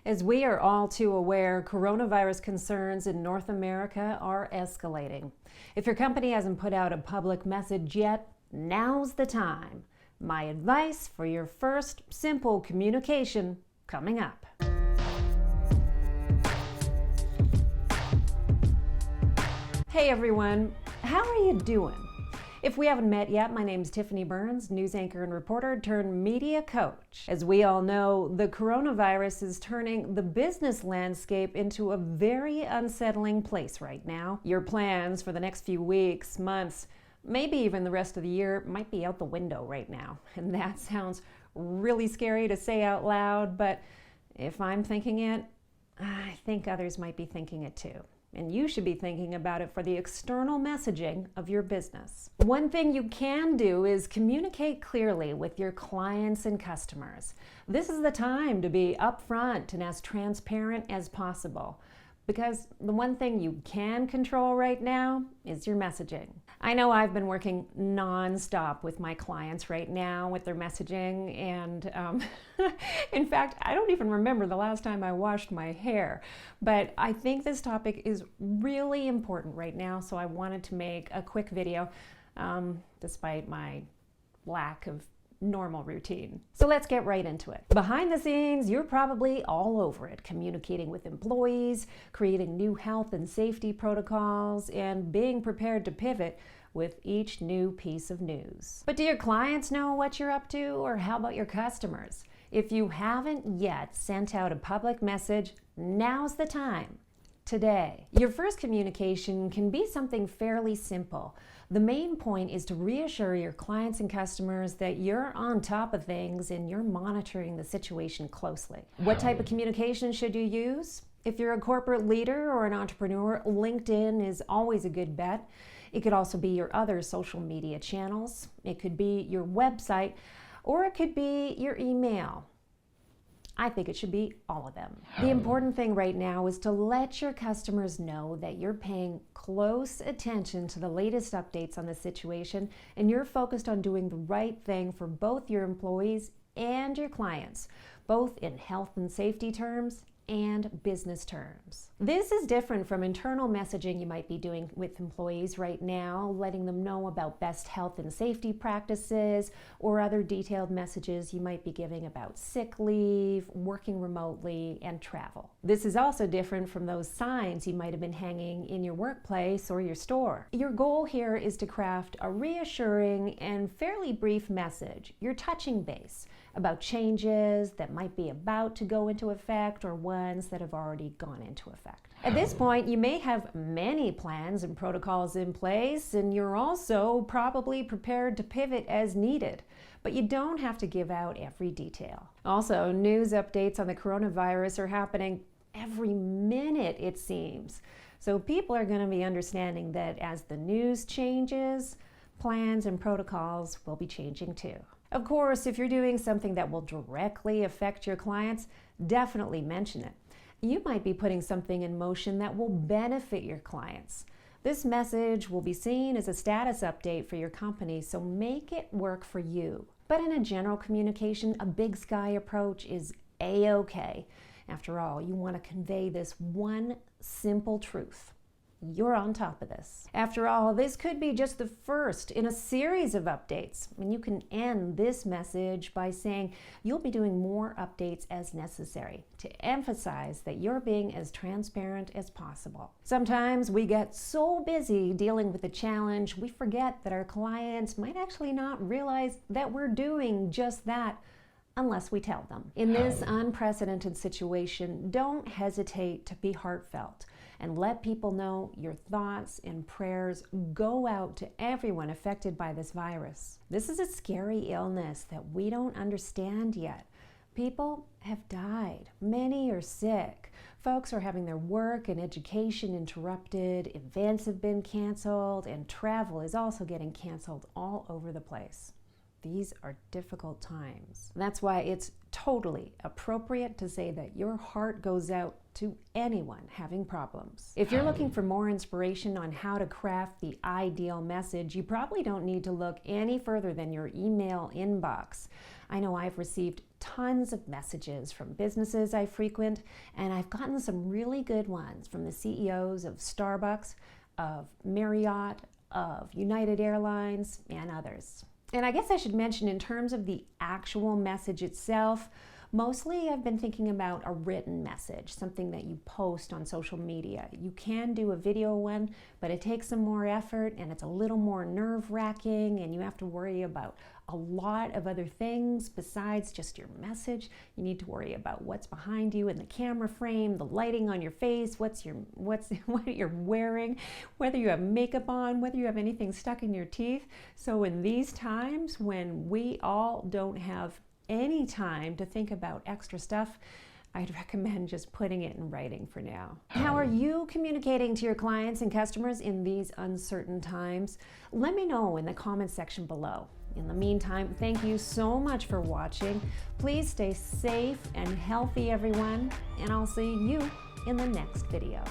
As we are all too aware, coronavirus concerns in North America are escalating. If your company hasn't put out a public message yet, now's the time. My advice for your first simple communication coming up. Hey everyone, how are you doing? If we haven't met yet, my name's Tiffany Burns, news anchor and reporter turned media coach. As we all know, the coronavirus is turning the business landscape into a very unsettling place right now. Your plans for the next few weeks, months, maybe even the rest of the year might be out the window right now. And that sounds really scary to say out loud, but if I'm thinking it, I think others might be thinking it too. And you should be thinking about it for the external messaging of your business. One thing you can do is communicate clearly with your clients and customers. This is the time to be upfront and as transparent as possible, because the one thing you can control right now is your messaging. I know I've been working non-stop with my clients right now with their messaging, and in fact, I don't even remember the last time I washed my hair, but I think this topic is really important right now, so I wanted to make a quick video despite my lack of normal routine. So let's get right into it. Behind the scenes, you're probably all over it, communicating with employees, creating new health and safety protocols, and being prepared to pivot with each new piece of news. But do your clients know what you're up to, or how about your customers? If you haven't yet sent out a public message, now's the time. Today. Your first communication can be something fairly simple. The main point is to reassure your clients and customers that you're on top of things and you're monitoring the situation closely. What type of communication should you use? If you're a corporate leader or an entrepreneur, LinkedIn is always a good bet. It could also be your other social media channels. It could be your website, or it could be your email. I think it should be all of them. The important thing right now is to let your customers know that you're paying close attention to the latest updates on the situation, and you're focused on doing the right thing for both your employees and your clients, both in health and safety terms and business terms. This is different from internal messaging you might be doing with employees right now, letting them know about best health and safety practices, or other detailed messages you might be giving about sick leave, working remotely, and travel. This is also different from those signs you might have been hanging in your workplace or your store. Your goal here is to craft a reassuring and fairly brief message. You're touching base about changes that might be about to go into effect or ones that have already gone into effect. At this point, you may have many plans and protocols in place, and you're also probably prepared to pivot as needed, but you don't have to give out every detail. Also, news updates on the coronavirus are happening every minute, it seems. So people are going to be understanding that as the news changes, plans and protocols will be changing too. Of course, if you're doing something that will directly affect your clients, definitely mention it. You might be putting something in motion that will benefit your clients. This message will be seen as a status update for your company, so make it work for you. But in a general communication, a big sky approach is A-okay. After all, you want to convey this one simple truth. You're on top of this. After all, this could be just the first in a series of updates. And you can end this message by saying you'll be doing more updates as necessary to emphasize that you're being as transparent as possible. Sometimes we get so busy dealing with the challenge, we forget that our clients might actually not realize that we're doing just that unless we tell them. In this unprecedented situation, don't hesitate to be heartfelt and let people know your thoughts and prayers go out to everyone affected by this virus. This is a scary illness that we don't understand yet. People have died. Many are sick. Folks are having their work and education interrupted. Events have been canceled, and travel is also getting canceled all over the place. These are difficult times. That's why it's totally appropriate to say that your heart goes out to anyone having problems. If you're looking for more inspiration on how to craft the ideal message, you probably don't need to look any further than your email inbox. I know I've received tons of messages from businesses I frequent, and I've gotten some really good ones from the CEOs of Starbucks, of Marriott, of United Airlines, and others. And I guess I should mention, in terms of the actual message itself, mostly I've been thinking about a written message, something that you post on social media. You can do a video one, but it takes some more effort and it's a little more nerve-wracking, and you have to worry about a lot of other things besides just your message. You need to worry about what's behind you in the camera frame, the lighting on your face, what you're wearing, whether you have makeup on, whether you have anything stuck in your teeth. So in these times when we all don't have any time to think about extra stuff, I'd recommend just putting it in writing for now. How are you communicating to your clients and customers in these uncertain times? Let me know in the comments section below. In the meantime, thank you so much for watching. Please stay safe and healthy, everyone, and I'll see you in the next video.